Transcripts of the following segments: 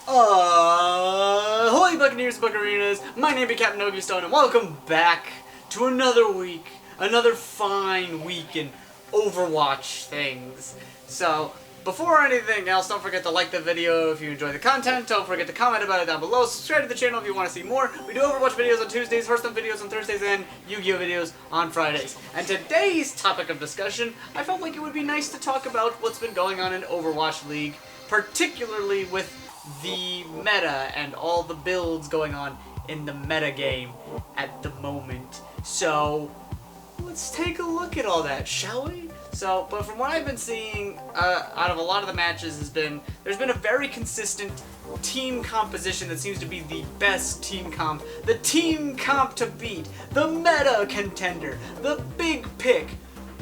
Holy Buccaneers and Buccarinas, my name is Captain Yugioh, and welcome back to another week, another fine week in Overwatch things. So, before anything else, don't forget to like the video if you enjoy the content, don't forget to comment about it down below, subscribe to the channel if you want to see more. We do Overwatch videos on Tuesdays, Hearthstone videos on Thursdays, and Yu-Gi-Oh videos on Fridays. And today's topic of discussion, I felt like it would be nice to talk about what's been going on in Overwatch League, particularly with the meta and all the builds going on in the meta game at the moment. So let's take a look at all that, shall we? So, but from what I've been seeing out of a lot of the matches there's been a very consistent team composition that seems to be the best team comp, the team comp to beat, the meta contender, the big pick.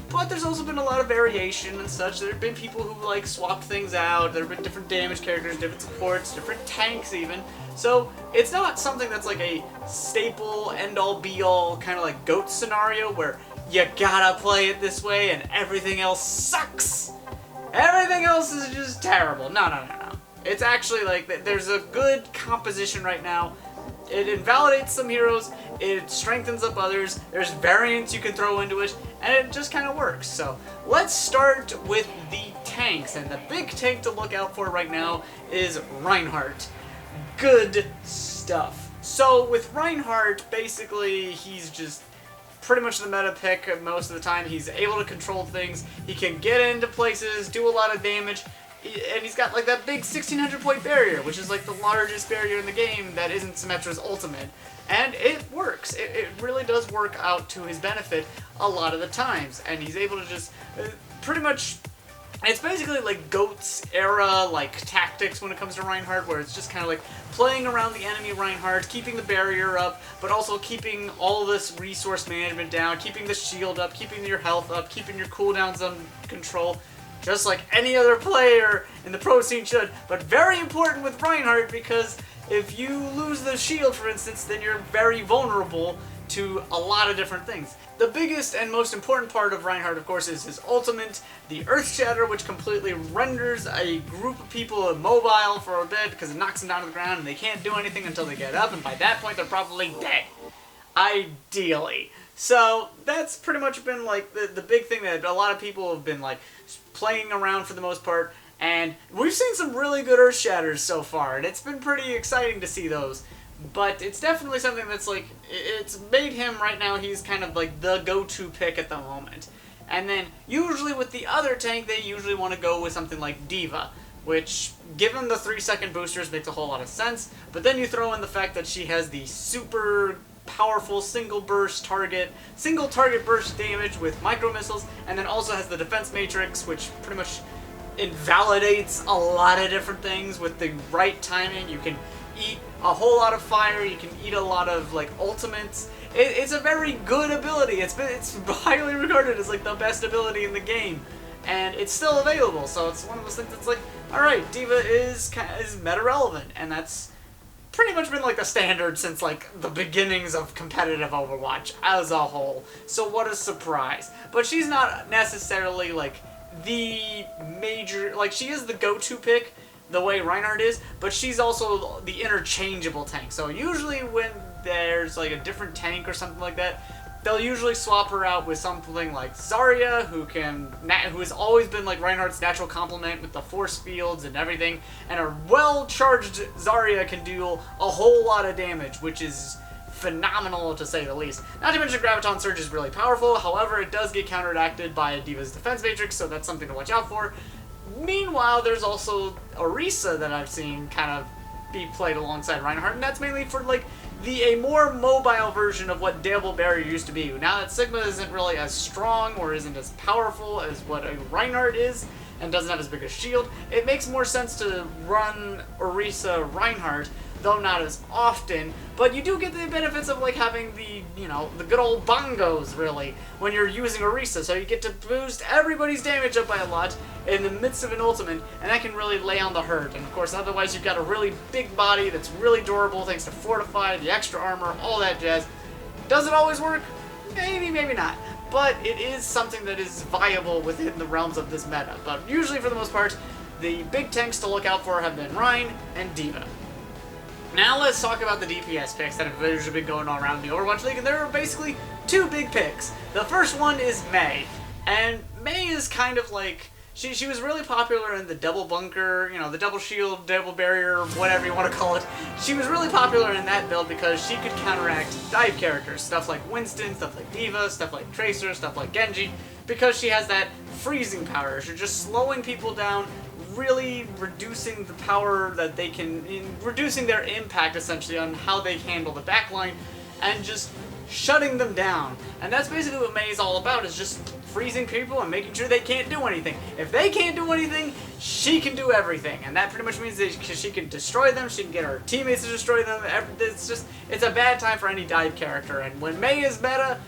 But there's also been a lot of variation and such. There have been people who like swapped things out. There have been different damage characters, different supports, different tanks even. So it's not something that's like a staple, end-all, be-all kind of like GOAT scenario where you gotta play it this way and everything else sucks. Everything else is just terrible. No. It's actually like there's a good composition right now. It invalidates some heroes, it strengthens up others, there's variants you can throw into it, and it just kind of works. So let's start with the tanks, and the big tank to look out for right now is Reinhardt. Good stuff. So with Reinhardt, basically he's just pretty much the meta pick most of the time. He's able to control things, he can get into places, do a lot of damage, and he's got like that big 1600 point barrier, which is like the largest barrier in the game that isn't Symetra's ultimate. And it works. It really does work out to his benefit a lot of the times. And he's able to just pretty much, it's basically like GOAT's era like tactics when it comes to Reinhardt, where it's just kind of like playing around the enemy Reinhardt, keeping the barrier up, but also keeping all this resource management down, keeping the shield up, keeping your health up, keeping your cooldowns under control. Just like any other player in the pro scene should, but very important with Reinhardt because if you lose the shield, for instance, then you're very vulnerable to a lot of different things. The biggest and most important part of Reinhardt, of course, is his ultimate, the Earth Shatter, which completely renders a group of people immobile for a bit because it knocks them down to the ground and they can't do anything until they get up, and by that point they're probably dead. Ideally. So that's pretty much been like the big thing that a lot of people have been like playing around for the most part, and we've seen some really good Earth Shatters so far, and it's been pretty exciting to see those. But it's definitely something that's like, it's made him right now, he's kind of like the go-to pick at the moment. And then usually with the other tank, they usually want to go with something like Diva, which, given the 3-second boosters, makes a whole lot of sense. But then you throw in the fact that she has the super powerful single target burst damage with micro missiles, and then also has the defense matrix, which pretty much invalidates a lot of different things with the right timing. You can eat a whole lot of fire, you can eat a lot of like ultimates. It's a very good ability. It's highly regarded as like the best ability in the game, and it's still available. So it's one of those things that's like, all right, Diva is meta relevant, and that's pretty much been like the standard since like the beginnings of competitive Overwatch as a whole. So what a surprise. But she's not necessarily like the major, like she is the go-to pick the way Reinhardt is, but she's also the interchangeable tank. So usually when there's like a different tank or something like that, they'll usually swap her out with something like Zarya, who has always been like Reinhardt's natural complement with the force fields and everything, and a well-charged Zarya can do a whole lot of damage, which is phenomenal to say the least. Not to mention Graviton Surge is really powerful, however it does get counteracted by Diva's defense matrix, so that's something to watch out for. Meanwhile, there's also Orisa that I've seen kind of be played alongside Reinhardt, and that's mainly for like a more mobile version of what Double Barrier used to be. Now that Sigma isn't really as strong or isn't as powerful as what a Reinhardt is, and doesn't have as big a shield, it makes more sense to run Orisa Reinhardt, though not as often, but you do get the benefits of like having the, you know, the good old bongos really when you're using Orisa, so you get to boost everybody's damage up by a lot in the midst of an ultimate, and that can really lay on the hurt. And of course, otherwise you've got a really big body that's really durable thanks to Fortify, the extra armor, all that jazz. Does it always work? Maybe, maybe not. But it is something that is viable within the realms of this meta. But usually, for the most part, the big tanks to look out for have been Rein and Diva. Now let's talk about the DPS picks that have usually been going on around the Overwatch League, and there are basically two big picks. The first one is Mei, and Mei is kind of like, she was really popular in the double bunker, you know, the double shield, double barrier, whatever you want to call it. She was really popular in that build because she could counteract dive characters, stuff like Winston, stuff like Diva, stuff like Tracer, stuff like Genji, because she has that freezing power. She's just slowing people down, really reducing the power that they can, reducing their impact essentially on how they handle the backline, and just shutting them down. And that's basically what Mei is all about, is just freezing people and making sure they can't do anything. If they can't do anything, she can do everything. And that pretty much means that she can destroy them, she can get her teammates to destroy them. It's a bad time for any dive character. And when Mei is meta,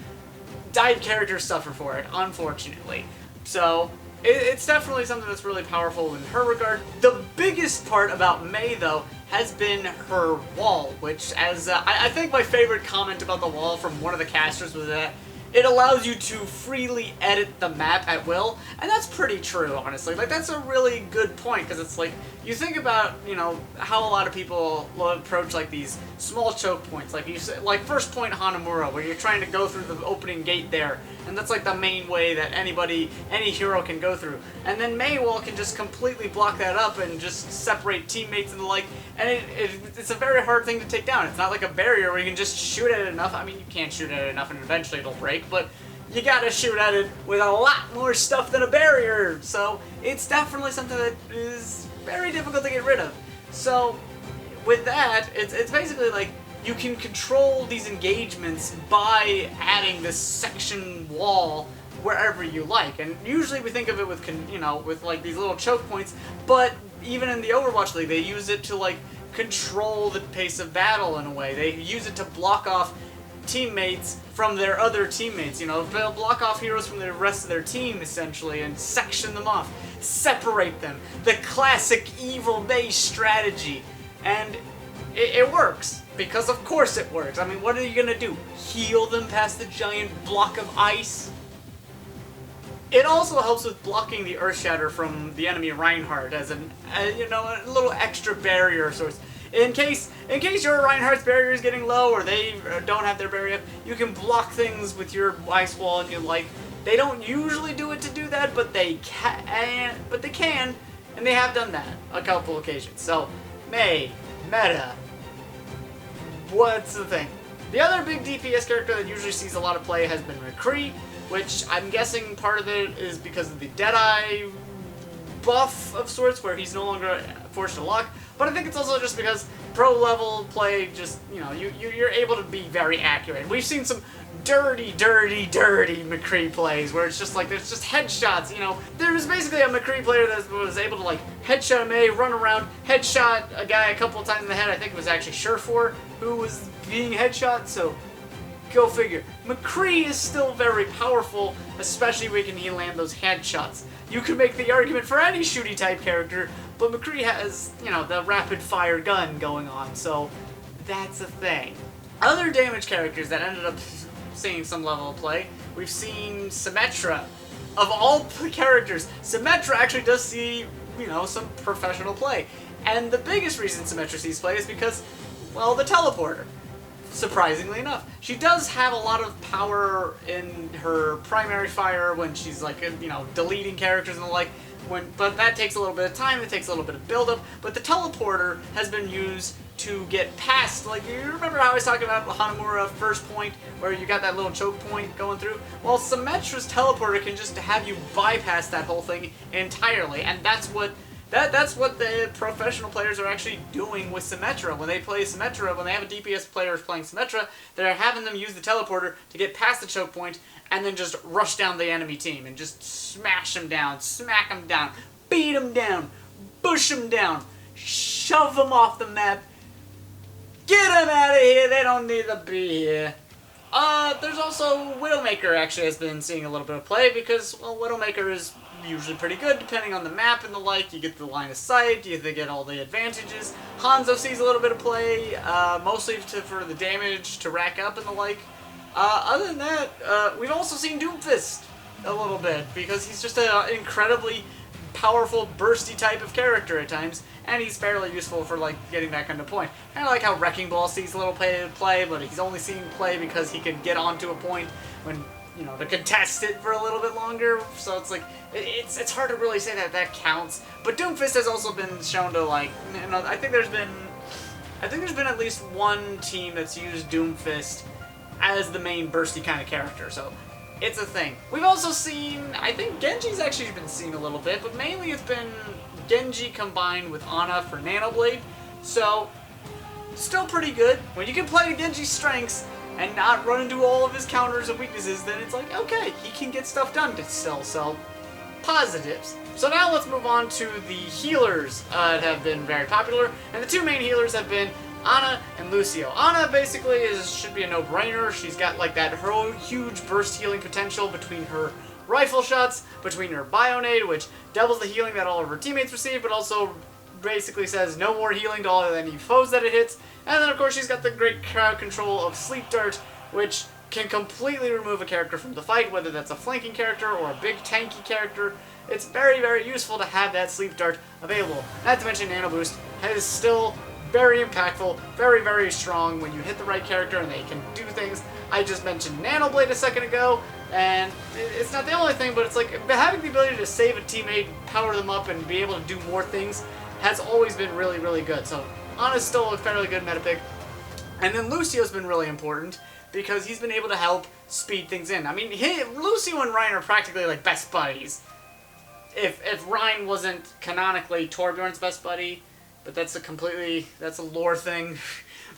dive characters suffer for it, unfortunately. So it's definitely something that's really powerful in her regard. The biggest part about Mei, though, has been her wall, which, as I think my favorite comment about the wall from one of the casters was that it allows you to freely edit the map at will, and that's pretty true, honestly. Like, that's a really good point, because it's like, you think about, you know, how a lot of people will approach, like, these small choke points, like, like first point Hanamura, where you're trying to go through the opening gate there, and that's, like, the main way that any hero can go through. And then Mei wall can just completely block that up and just separate teammates and the like, and it's a very hard thing to take down. It's not like a barrier where you can just shoot at it enough. I mean, you can't shoot at it enough and eventually it'll break, but you gotta shoot at it with a lot more stuff than a barrier. So it's definitely something that is very difficult to get rid of. So with that, it's basically like you can control these engagements by adding this section wall wherever you like. And usually we think of it with, you know, with like these little choke points, but even in the Overwatch League, they use it to like control the pace of battle in a way. They use it to block off teammates from their other teammates, you know, they'll block off heroes from the rest of their team, essentially, and section them off, separate them. The classic evil Mei strategy. And it works, because of course it works. I mean, what are you gonna do? Heal them past the giant block of ice? It also helps with blocking the Earthshatter from the enemy Reinhardt as you know, a little extra barrier of sorts. In case your Reinhardt's barrier is getting low or they don't have their barrier up, you can block things with your ice wall and you like. They don't usually do it to do that, but they can, and they have done that a couple occasions. So, Mei, meta. What's the thing? The other big DPS character that usually sees a lot of play has been McFreeze, which I'm guessing part of it is because of the Deadeye buff of sorts, where he's no longer forced to lock. But I think it's also just because pro level play, just, you know, you're able to be very accurate. We've seen some dirty McFreeze plays where it's just like there's just headshots. You know, there was basically a McFreeze player that was able to like headshot a Mei, run around, headshot a guy a couple of times in the head. I think it was actually Surefour who was being headshot. So go figure. McFreeze is still very powerful, especially when he can land those headshots. You could make the argument for any shooty type character, but McFreeze has, you know, the rapid fire gun going on, so that's a thing. Other damage characters that ended up seeing some level of play, we've seen Symetra. Of all characters, Symetra actually does see, you know, some professional play. And the biggest reason Symetra sees play is because, well, the teleporter. Surprisingly enough. She does have a lot of power in her primary fire when she's like, you know, deleting characters and the like, but that takes a little bit of time, it takes a little bit of build-up, but the teleporter has been used to get past, like, you remember how I was talking about Hanamura first point, where you got that little choke point going through? Well, Symetra's teleporter can just have you bypass that whole thing entirely, and that's what the professional players are actually doing with Symetra. When they play Symetra, when they have a DPS player playing Symetra, they're having them use the teleporter to get past the choke point and then just rush down the enemy team and just smash them down, smack them down, beat them down, push them down, shove them off the map, get them out of here, they don't need to be here. There's also Widowmaker actually has been seeing a little bit of play because, well, Widowmaker is usually pretty good depending on the map and the like. You get the line of sight, you get all the advantages. Hanzo sees a little bit of play, mostly for the damage to rack up and the like. Other than that, we've also seen Doomfist a little bit because he's just an incredibly powerful, bursty type of character at times, and he's fairly useful for like getting that kind of point. Kind of like how Wrecking Ball sees little play, but he's only seeing play because he can get onto a point when, you know, to contest it for a little bit longer. So it's like it's hard to really say that that counts. But Doomfist has also been shown to, like, you know, I think there's been at least one team that's used Doomfist as the main bursty kind of character. So it's a thing. We've also seen, I think Genji's actually been seen a little bit, but mainly it's been Genji combined with Ana for Nano Blade. So still pretty good. When you can play to Genji's strengths and not run into all of his counters and weaknesses, then it's like, okay, he can get stuff done still. So positives. So now let's move on to the healers that have been very popular, and the two main healers have been Ana and Lucio. Ana basically should be a no-brainer. She's got like that huge burst healing potential between her rifle shots, between her Bionade, which doubles the healing that all of her teammates receive, but also basically says no more healing to all of any foes that it hits. And then of course she's got the great crowd control of Sleep Dart, which can completely remove a character from the fight, whether that's a flanking character or a big tanky character. It's very, very useful to have that Sleep Dart available. Not to mention Nano Boost is still very impactful, very, very strong when you hit the right character and they can do things. I just mentioned Nano Blade a second ago, and it's not the only thing, but it's like having the ability to save a teammate, power them up, and be able to do more things has always been really, really good. So Ana's still a fairly good meta pick. And then Lucio's been really important because he's been able to help speed things in. I mean, Lucio and Ryan are practically like best buddies. If Ryan wasn't canonically Torbjorn's best buddy, but that's a lore thing.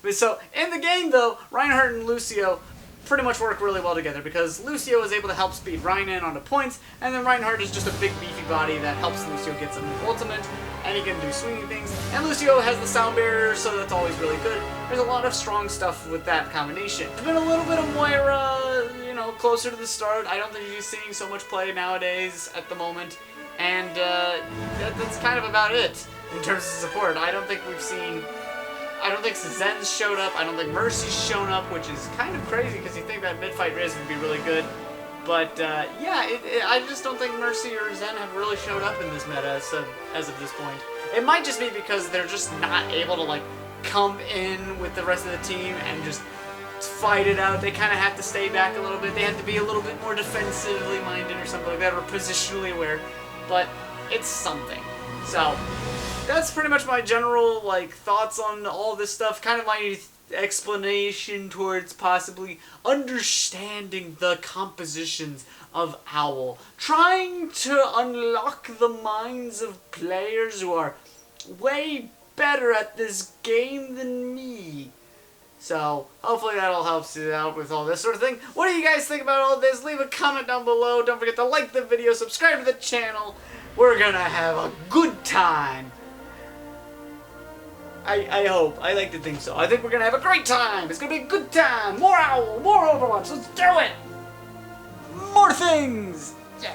But so, in the game though, Reinhardt and Lucio pretty much work really well together because Lucio is able to help speed Ryan in onto points, and then Reinhardt is just a big beefy body that helps Lucio get some ultimate, and he can do swinging things. And Lucio has the sound barrier, so that's always really good. There's a lot of strong stuff with that combination. There's been a little bit of Moira, you know, closer to the start. I don't think she's seeing so much play nowadays at the moment, and that's kind of about it in terms of support. I don't think Zen's showed up. I don't think Mercy's shown up, which is kind of crazy because you think that mid-fight Riz would be really good. But yeah, I just don't think Mercy or Zen have really showed up in this meta as of this point. It might just be because they're just not able to like come in with the rest of the team and just fight it out. They kind of have to stay back a little bit. They have to be a little bit more defensively minded or something like that, or positionally aware. But it's something. So that's pretty much my general like thoughts on all this stuff. Kind of my explanation towards possibly understanding the compositions of Owl. Trying to unlock the minds of players who are way better at this game than me. So, hopefully that all helps you out with all this sort of thing. What do you guys think about all this? Leave a comment down below. Don't forget to like the video, subscribe to the channel. We're gonna have a good time. I hope. I like to think so. I think we're gonna have a great time. It's gonna be a good time. More Owl, more Overwatch. Let's do it. More things. Yeah.